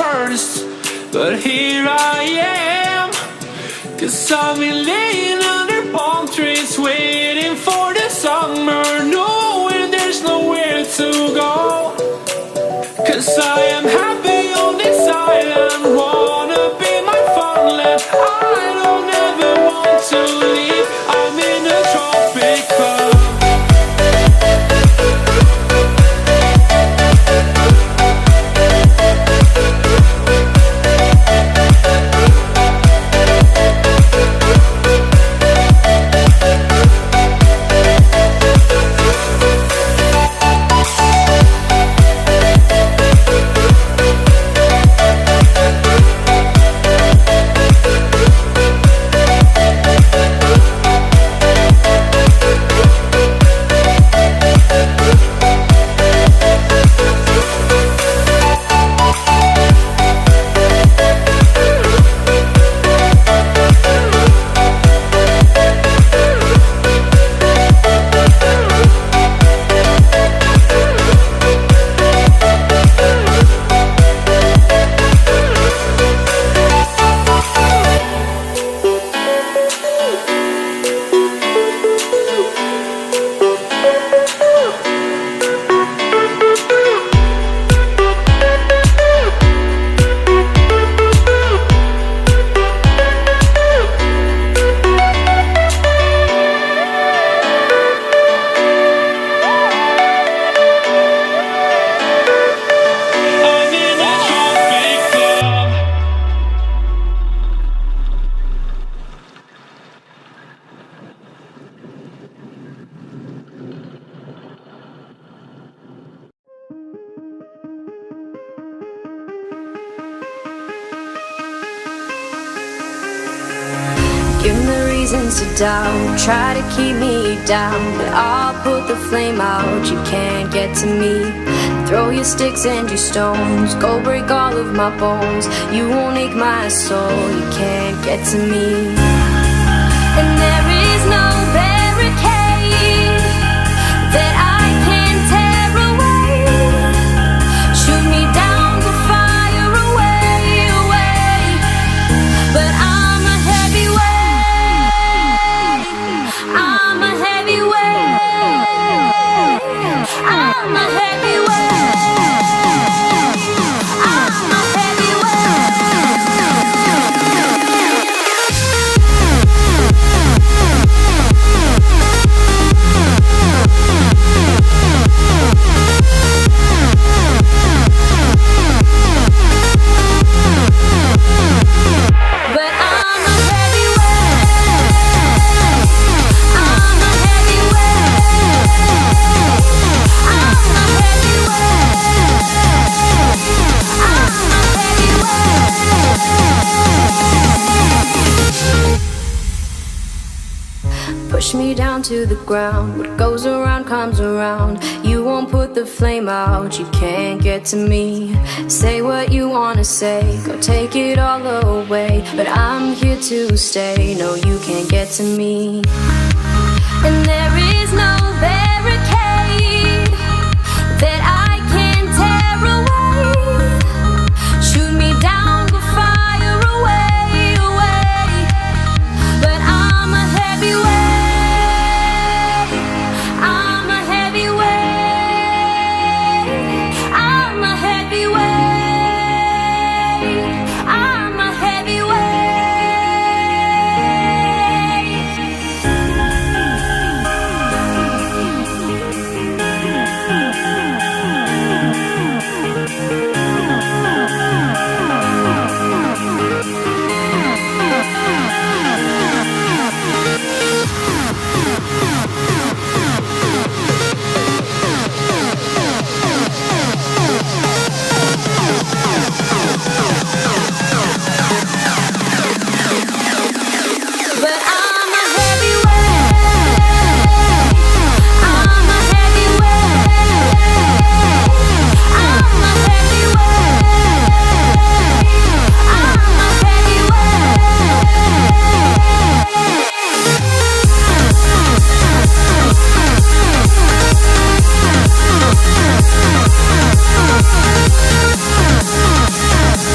first, but here I am. 'Cause I've been laying under palm trees, waiting for the summer, knowing there's nowhere to go. 'Cause I am happy on this island, wanna be my farmland. I don't ever want to leave, I'm in a tropic club. Give me reasons to doubt, try to keep me down, but I'll put the flame out, you can't get to me. Throw your sticks and your stones, go break all of my bones. You won't ache my soul, you can't get to me. And there is no barricade that I can tear away. Shoot me down, go fire away, away. But I'm a heavyweight, I'm a heavyweight, I'm a heavyweight, I'm a push me down to the ground. What goes around comes around. You won't put the flame out, you can't get to me. Say what you wanna say, go take it all away. But I'm here to stay, no you can't get to me. And there is no